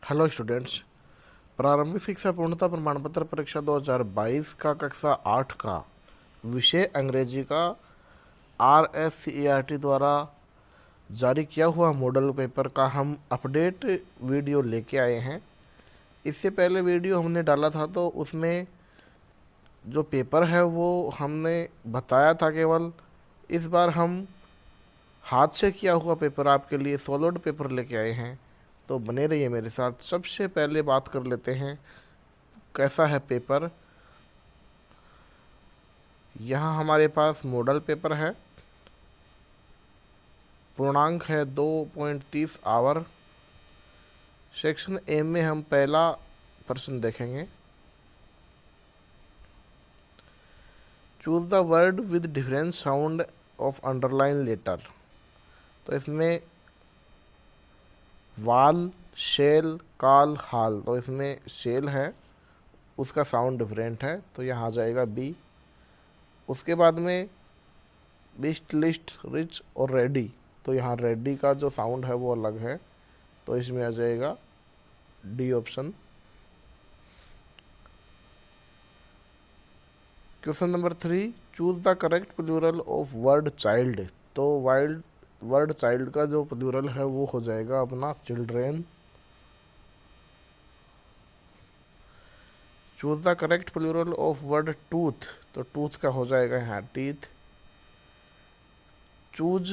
Hello students. प्रारंभिक शिक्षा पूर्णता प्रमाण पत्र परीक्षा 2022 का कक्षा 8 का विषय अंग्रेजी का RSCERT द्वारा जारी किया हुआ मॉडल पेपर का हम अपडेट वीडियो लेके आए हैं। इससे पहले वीडियो हमने डाला था तो उसमें जो पेपर है वो हमने बताया था केवल। इस बार हम हाथ से किया हुआ पेपर आपके लिए सॉलिड पेपर लेके आए हैं, तो बने रहिए मेरे साथ। सबसे पहले बात कर लेते हैं कैसा है पेपर। यहाँ हमारे पास मॉडल पेपर है, पूर्णांक है 2.30 आवर। सेक्शन ए में हम पहला प्रश्न देखेंगे। Choose the word with different sound of underline letter. तो इसमें वाल, शेल, काल, हाल, तो इसमें शेल है, उसका साउंड डिफरेंट है, तो यहाँ आ जाएगा बी। उसके बाद में बिस्ट, लिस्ट, रिच और रेडी, तो यहाँ रेडी का जो साउंड है वो अलग है, तो इसमें आ जाएगा D option. Question number 3, choose the correct plural of word child. तो वर्ड चाइल्ड का जो प्लूरल है वो हो जाएगा अपना children. Choose the correct plural of word tooth. तो टूथ का हो जाएगा यहाँ teeth. Choose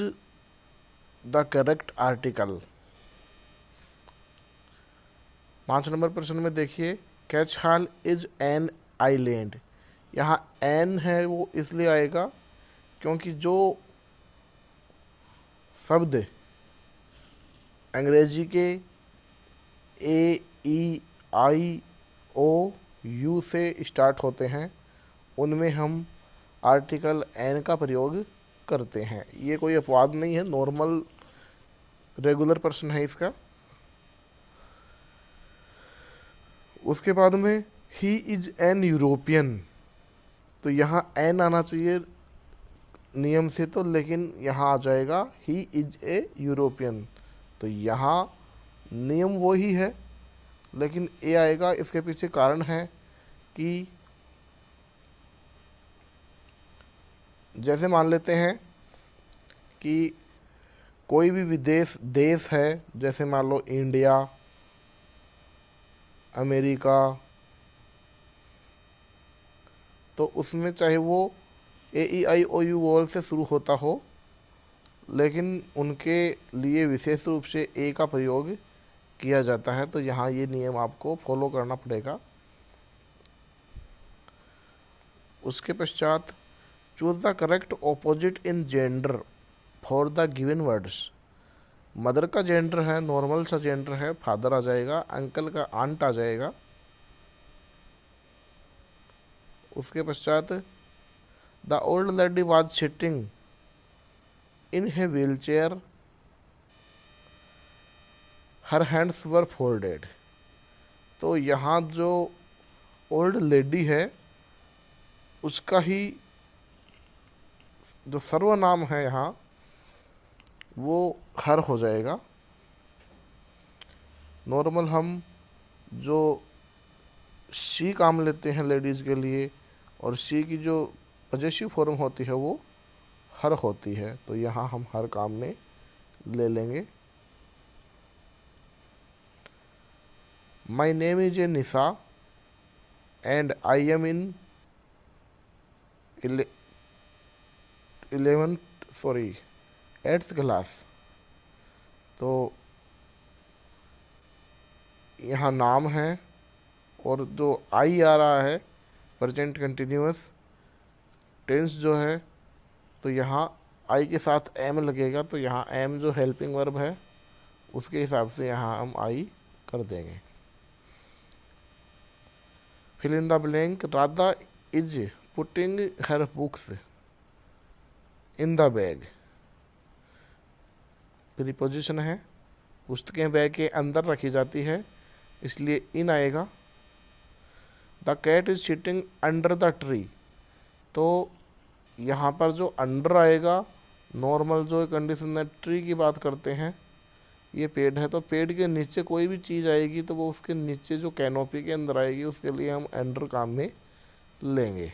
the correct article. 5 नंबर प्रश्न में देखिए, कैचहाल इज एन आइलैंड। यहाँ एन है वो इसलिए आएगा क्योंकि जो शब्द अंग्रेजी के ए, ई, आई, ओ, यू से स्टार्ट होते हैं उनमें हम आर्टिकल एन का प्रयोग करते हैं। ये कोई अपवाद नहीं है, नॉर्मल रेगुलर प्रश्न है इसका। उसके बाद में ही इज एन यूरोपियन। तो यहाँ एन आना चाहिए नियम से, तो लेकिन यहाँ आ जाएगा ही इज ए यूरोपियन। तो यहाँ नियम वो ही है लेकिन ए आएगा। इसके पीछे कारण है कि जैसे मान लेते हैं कि कोई भी विदेश देश है, जैसे मान लो इंडिया, अमेरिका, तो उसमें चाहे वो ए, ई, आई, ओ, यू वॉल से शुरू होता हो, लेकिन उनके लिए विशेष रूप से ए का प्रयोग किया जाता है। तो यहाँ ये नियम आपको फॉलो करना पड़ेगा। उसके पश्चात choose the correct opposite in gender for the given words. Mother का जेंडर है, नॉर्मल सा जेंडर है, फादर आ जाएगा। अंकल का आंट आ जाएगा। उसके पश्चात the old lady was sitting in a wheel chair, her hands were folded. तो यहाँ जो ओल्ड लेडी है उसका ही जो सर्वनाम है यहाँ वो हर हो जाएगा। नॉर्मल हम जो शी काम लेते हैं लेडीज़ के लिए, और शी की जो पजेसिव फॉर्म होती है वो हर होती है, तो यहाँ हम हर काम में ले लेंगे। My name is a Nisha and I am in 8th class. तो यहाँ नाम है और जो आई आ रहा है प्रेजेंट कंटिन्यूअस टेंस जो है, तो यहाँ आई के साथ एम लगेगा। तो यहाँ एम जो हेल्पिंग वर्ब है उसके हिसाब से यहाँ हम आई कर देंगे। Fill in the blank, Radha is putting her books in the bag. Preposition है, पुस्तकें बैग के अंदर रखी जाती है इसलिए इन आएगा। The cat is sitting under the tree. तो यहाँ पर जो अंडर आएगा, नॉर्मल जो कंडीशन है ट्री की बात करते हैं, ये पेड़ है, तो पेड़ के नीचे कोई भी चीज़ आएगी तो वो उसके नीचे जो कैनोपी के अंदर आएगी, उसके लिए हम अंडर काम में लेंगे।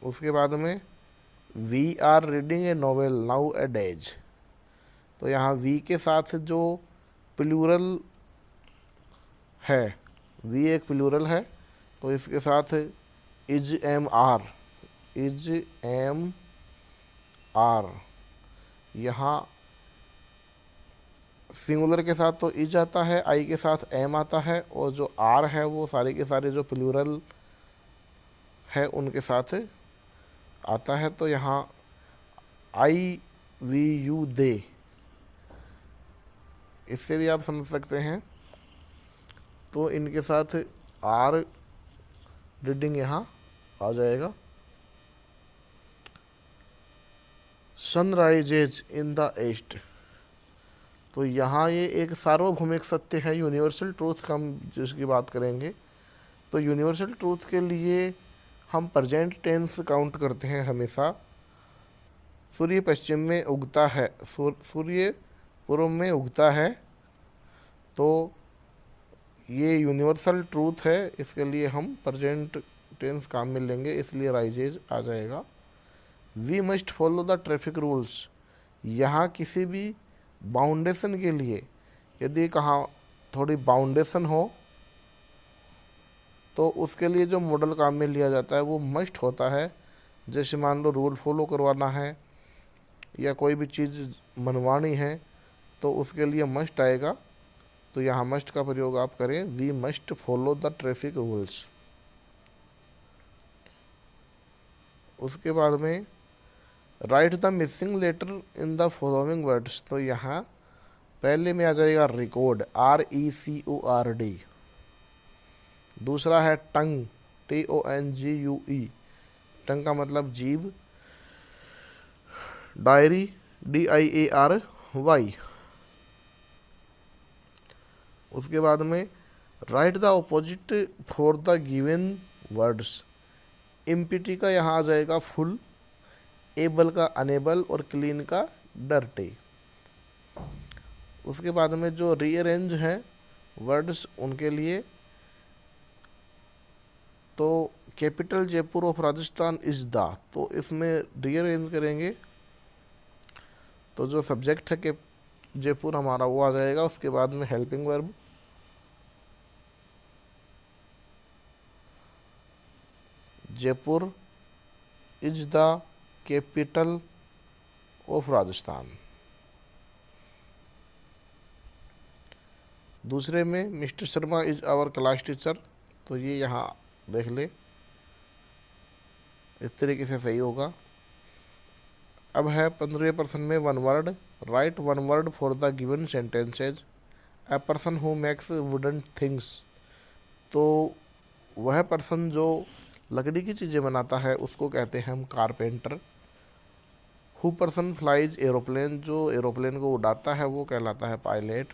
उसके बाद में we are reading a novel nowadays, तो यहाँ वी के साथ जो प्लूरल है, वी एक प्लूरल है, तो इसके साथ is am are, is am are, यहाँ सिंगुलर के साथ तो इज आता है, आई के साथ एम आता है, और जो आर है वो सारे के सारे जो प्लूरल है उनके साथ आता है। तो यहाँ आई वी यू दे, इससे भी आप समझ सकते हैं। तो इनके साथ आर रीडिंग यहाँ आ जाएगा। सनराइजेज इन द ईस्ट, तो यहाँ ये एक सार्वभौमिक सत्य है, यूनिवर्सल ट्रूथ का हम जिसकी बात करेंगे। तो यूनिवर्सल ट्रूथ के लिए हम प्रेजेंट टेंस काउंट करते हैं हमेशा। सूर्य पश्चिम में उगता है, सूर्य पूर्व में उगता है, तो ये यूनिवर्सल ट्रूथ है, इसके लिए हम प्रेजेंट टेंस काम में लेंगे, इसलिए राइजेज आ जाएगा। We must follow the traffic rules, यहाँ किसी भी बाउंडेशन के लिए यदि कहाँ थोड़ी बाउंडेशन हो तो उसके लिए जो मॉडल काम में लिया जाता है वो मस्ट होता है। जैसे मान लो रूल फॉलो करवाना है या कोई भी चीज़ मनवानी है तो उसके लिए मस्ट आएगा, तो यहाँ मस्ट का प्रयोग आप करें, we must follow the traffic rules. उसके बाद में write the missing letter in the following words, तो यहाँ पहले में आ जाएगा रिकॉर्ड, RECORD। दूसरा है टंग, TONGUE, टंग का मतलब जीभ। Diary, DIARY। उसके बाद में write the opposite for the given words, empty का यहाँ आ जाएगा फुल, एबल का अनेबल और क्लीन का डर्टी। उसके बाद में जो रीअरेंज हैं वर्ड्स उनके लिए, तो capital Jaipur of Rajasthan is the, तो इसमें रीअरेंज करेंगे तो जो सब्जेक्ट है कि जयपुर हमारा वो आ जाएगा। उसके बाद में helping verb, Jaipur is the capital of Rajasthan. दूसरे में mister Sharma is our class teacher, तो ये यहाँ देख ले, इस तरीके से सही होगा। अब है 15वें पर्सन में one word, right one word for the given sentences. A person who makes wooden things, तो वह पर्सन जो लकड़ी की चीज़ें बनाता है उसको कहते हैं हम carpenter. Who person flies aeroplane, जो एरोप्लेन को उड़ाता है वो कहलाता है पायलट।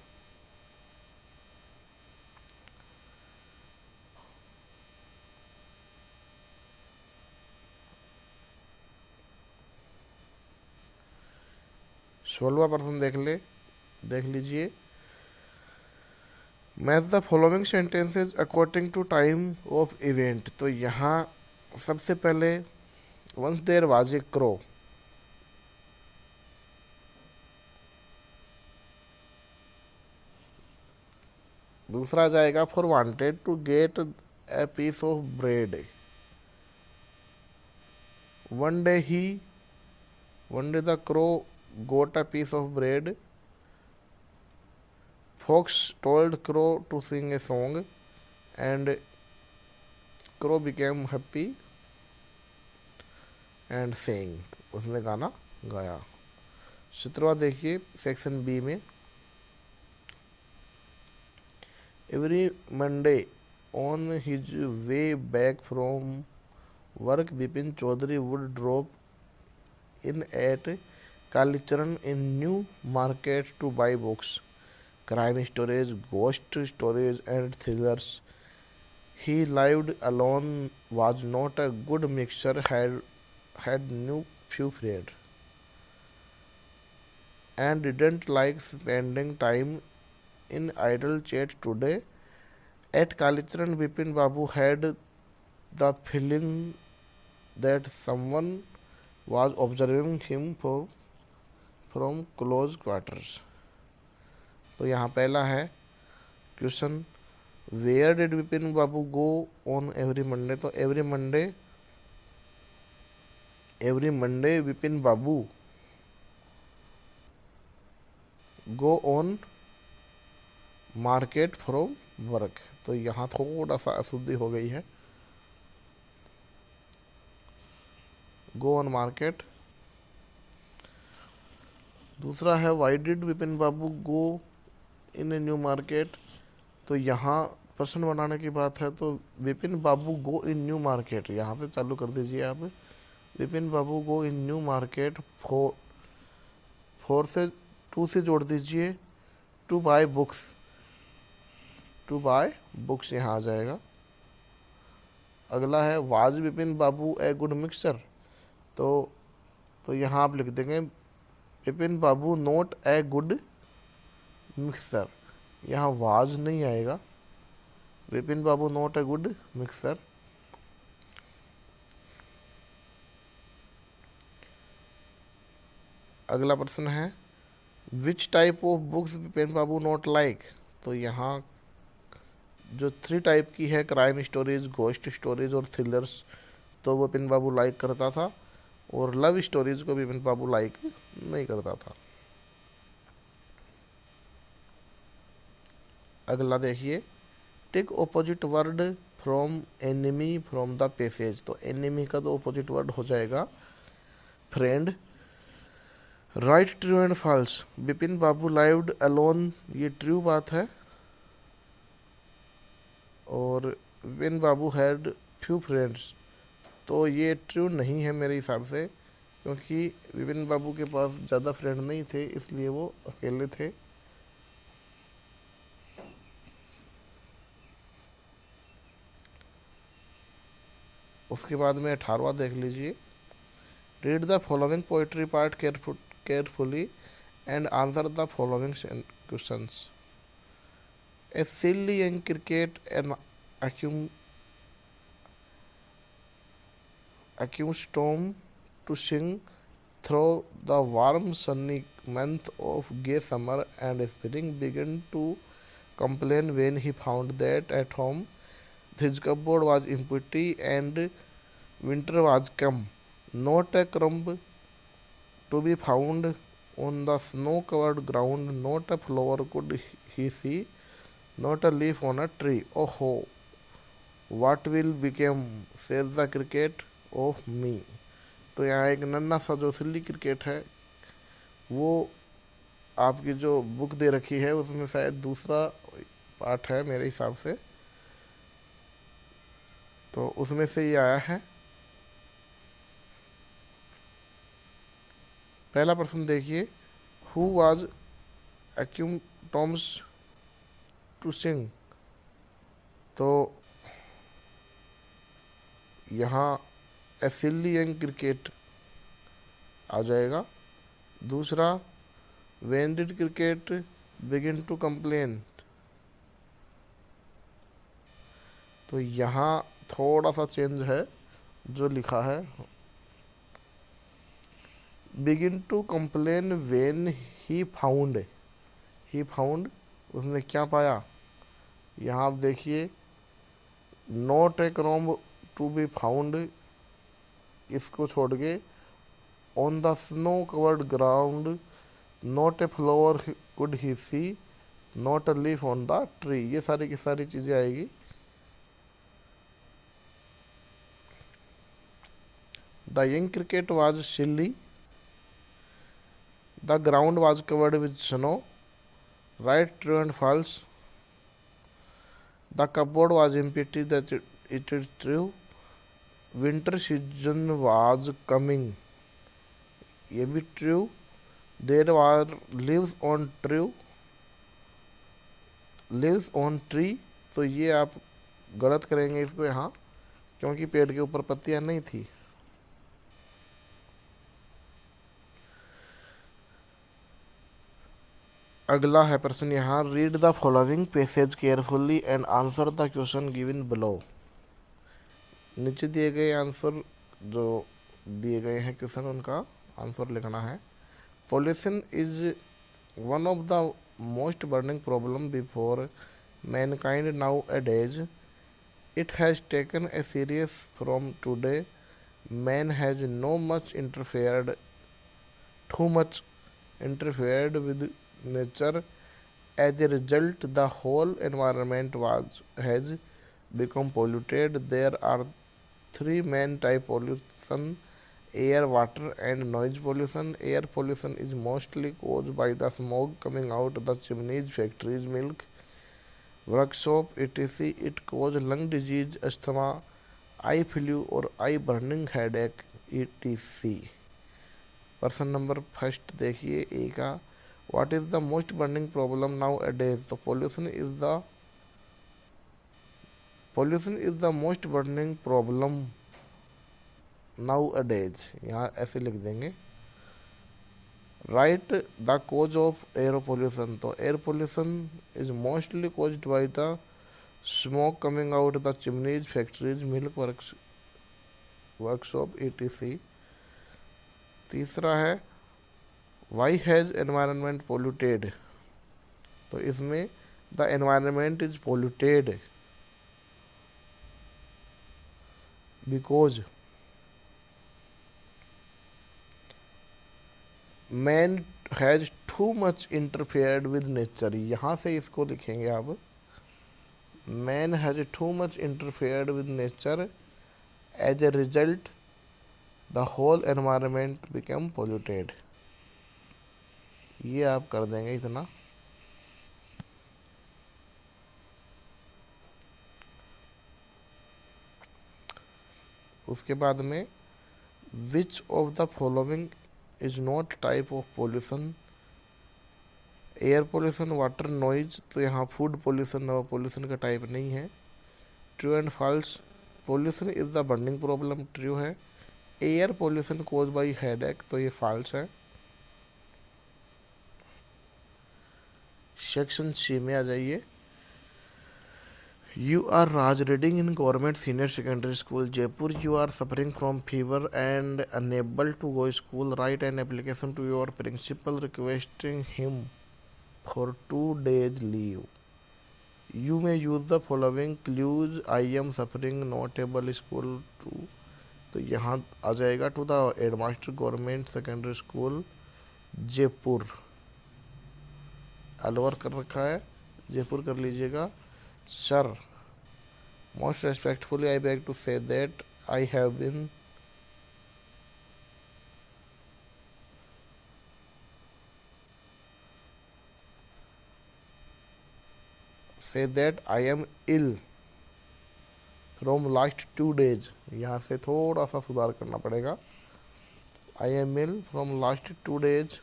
सोलहवां पर्सन देख लीजिए, match the following sentences according to time of event, तो यहाँ सबसे पहले once there was a crow, दूसरा आ जाएगा for wanted to get a piece of bread, one day the crow got a piece of bread, Fox told Crow to sing a song and Crow became happy and sang, उसने गाना गाया। 17वां देखिए section B में, every Monday on his way back from work Vipin Chaudhary would drop in at Kalicharan in New Market to buy books, crime stories, ghost stories and thrillers. He lived alone, was not a good mixture, had new few friends. and didn't like spending time in idle chat today. At Kalicharan, Bipin Babu had the feeling that someone was observing him from close quarters. तो यहाँ पहला है question, where did Vipin Babu go on every Monday. तो every Monday Vipin Babu go on market from work. तो यहाँ थोड़ा सा अशुद्धि हो गई है, गो ऑन मार्केट। दूसरा है why did Vipin Babu go in a new market. तो यहाँ प्रश्न बनाने की बात है, तो विपिन बाबू गो इन न्यू मार्केट, यहाँ से चालू कर दीजिए आप। विपिन बाबू गो इन न्यू मार्केट, फोर से 2 से जोड़ दीजिए, टू बाय बुक्स, यहाँ आ जाएगा। अगला है was Vipin Babu a good mixture. तो यहाँ आप लिख देंगे विपिन बाबू नॉट ए गुड मिक्सर। यहाँ वाज नहीं आएगा, विपिन बाबू नॉट ए गुड मिक्सर। अगला प्रश्न है which type of books Vipin Babu not like. तो यहाँ जो 3 टाइप की है, क्राइम स्टोरीज, घोस्ट स्टोरीज और थ्रिलर्स, तो विपिन बाबू लाइक करता था, और लव स्टोरीज को विपिन बाबू लाइक नहीं करता था। अगला देखिए, take opposite word from enemy from the passage. तो एनिमी का तो ऑपोजिट वर्ड हो जाएगा friend. Write true and false, Vipin Babu lived alone, ये ट्रू बात है। और Vipin Babu had few friends, तो ये ट्रू नहीं है मेरे हिसाब से, क्योंकि विपिन बाबू के पास ज़्यादा फ्रेंड नहीं थे, इसलिए वो अकेले थे। उसके बाद में 18वां देख लीजिए, read the following poetry part carefully and answer the following questions. A silly young cricket an accused Tom to sing through the warm sunny month of gay summer, and spring began to complain when he found that at home his cupboard was empty and winter was come. Not a crumb to be found on the snow-covered ground, not a flower could he see, not a leaf on a tree. Oh ho, what will become, says the cricket of me. तो यहाँ एक नन्हा सा जो सिल्ली cricket है, वो आपकी जो बुक दे रखी है उसमें शायद दूसरा पार्ट है मेरे हिसाब से, तो उसमें से ये आया है। पहला प्रश्न देखिए, who was accustomed to sing. तो यहाँ ए सिली यंग क्रिकेट आ जाएगा। दूसरा, when did cricket begin to complain. तो यहाँ थोड़ा सा चेंज है जो लिखा है, begin to complain when he found. उसने क्या पाया, यहाँ आप देखिए, not a crumb to be found, इसको छोड़ के on the snow covered ground, not a flower could he see, not a leaf on the tree. ये सारी की सारी चीज़ें आएगी। The young cricket was silly, the ground was covered with snow, write true and false. The cupboard was empty, that it is true. Winter season was coming, ये भी true. There are leaves on tree, तो ये आप गलत करेंगे इसको यहाँ, क्योंकि पेड़ के ऊपर पत्तियाँ नहीं थी। अगला है प्रश्न यहाँ, read the following passage carefully and answer the question given below. नीचे दिए गए आंसर जो दिए गए हैं क्वेश्चन, उनका आंसर लिखना है। Pollution is one of the most burning problem before mankind nowadays. It has taken a serious from today. Man has no much interfered too much interfered with nature. As a result, the whole environment has become polluted. There are three main type pollution: air, water, and noise pollution. Air pollution is mostly caused by the smoke coming out the chimneys, factories, milk, workshop, etc. It causes lung disease, asthma, eye flu, or eye burning, headache, etc. Person number first देखिए A का, what is the most burning problem nowadays. तो pollution is the most burning problem nowadays, यहाँ ऐसे लिख देंगे। Write the cause of air pollution. तो air pollution is mostly caused by the smoke coming out the chimneys, factories, milk workshop, etc। तीसरा है, why has environment polluted. तो इसमें the environment is polluted because man has too much interfered with nature. यहाँ से इसको लिखेंगे आप, man has too much interfered with nature, as a result the whole environment become polluted. ये आप कर देंगे इतना। उसके बाद में, which of the following is not type of pollution. Air pollution, water, noise. तो यहाँ फूड पोल्यूशन और पोल्यूशन का टाइप नहीं है। True and false. Pollution is the burning problem, true है। Air pollution cause by headache, तो ये false है। सेक्शन सी में आ जाइए। You are Raj, reading in government senior secondary school Jaipur. You are suffering from fever and unable to go school. Write an application to your principal requesting him for 2 days leave. You may use the following clues, I am suffering, not able school to. तो यहाँ आ जाएगा to the headmaster government secondary school Jaipur. Alwar कर रखा है, जयपुर कर लीजिएगा। Sir, most respectfully I beg to say that I have been say that I am ill from last 2 days। यहाँ से थोड़ा सा सुधार करना पड़ेगा। I am ill from last 2 days,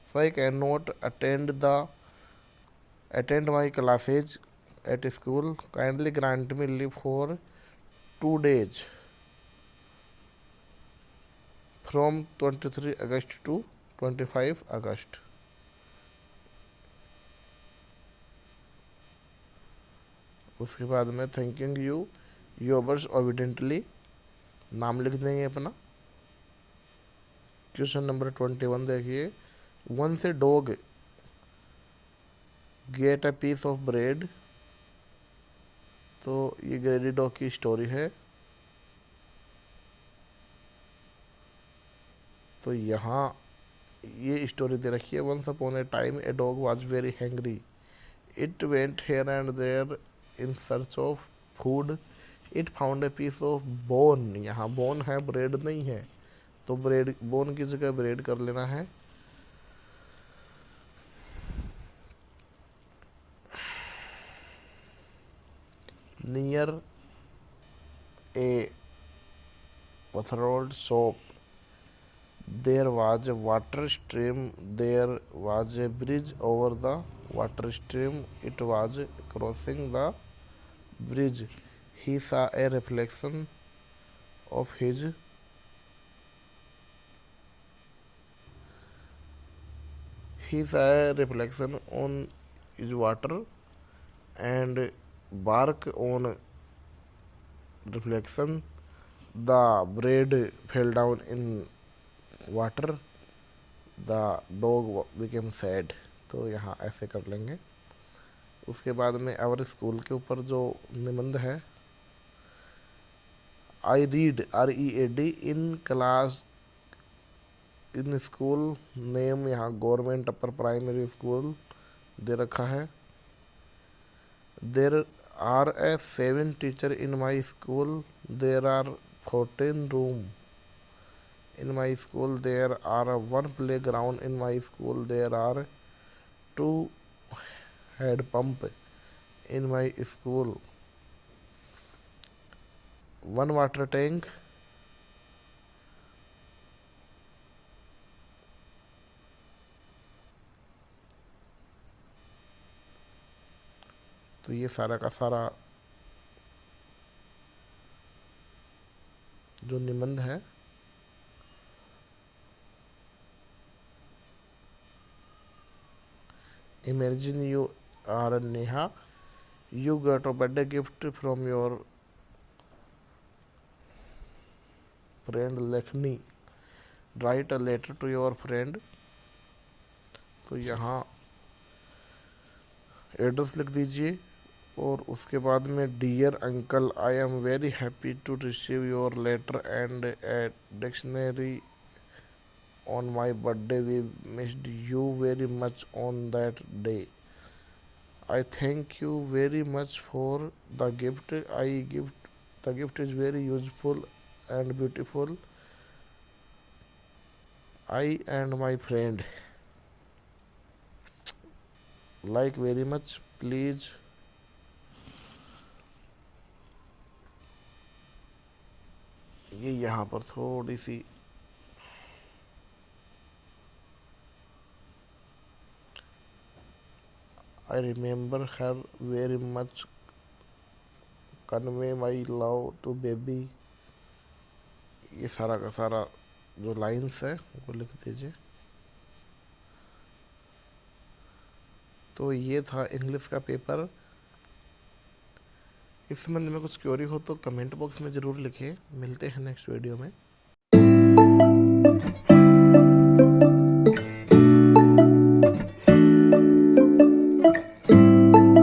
so I cannot attend my classes at school. Kindly grant me leave for 2 days from 23 August to 25 August। उसके बाद में थैंकिंग यू योवर्स ओबिडेंटली, नाम लिख देंगे अपना। क्वेश्चन नंबर 21 देखिए। Once a dog get a piece of bread। तो ये ग्रेडी डॉग की स्टोरी है। तो यहाँ ये स्टोरी दे रखी है। Once upon a time a dog was very hungry. It went here and there in search of food. It found a piece of bone. यहाँ बोन है, ब्रेड नहीं है, तो ब्रेड, बोन की जगह ब्रेड कर लेना है। नियर ए पथरोल्ड shop there was a water stream. There was a bridge over the water stream. It was crossing the bridge. He saw a reflection of fish है reflection on is water and bark on reflection, the bread fell down in water, the dog became sad. तो यहाँ ऐसे कर लेंगे। उसके बाद में our school के ऊपर जो निबंध है, I read READ in class in school name, यहाँ गवर्नमेंट अपर प्राइमरी स्कूल दे रखा है। There are 7 teacher in my school, there are 14 room in my school, there are 1 playground in my school, there are 2 head pump in my school, 1 water tank, तो ये सारा का सारा जो निबंध है imagine you are Neha, you got a birthday gift from your friend Lakhni, write a letter to your friend। तो यहाँ एड्रेस लिख दीजिए और उसके बाद में dear uncle, I am very happy to receive your letter and a dictionary on my birthday, we missed you very much on that day, I thank you very much for the gift. The gift is very useful and beautiful. I and my friend like very much. Please ये यहाँ पर थोड़ी सी I remember her very much, convey my love to baby। ये सारा का सारा जो lines है वो लिख दीजिए। तो ये था इंग्लिश का पेपर। इस संबंध में कुछ क्वेरी हो तो कमेंट बॉक्स में ज़रूर लिखिए। मिलते हैं नेक्स्ट वीडियो में।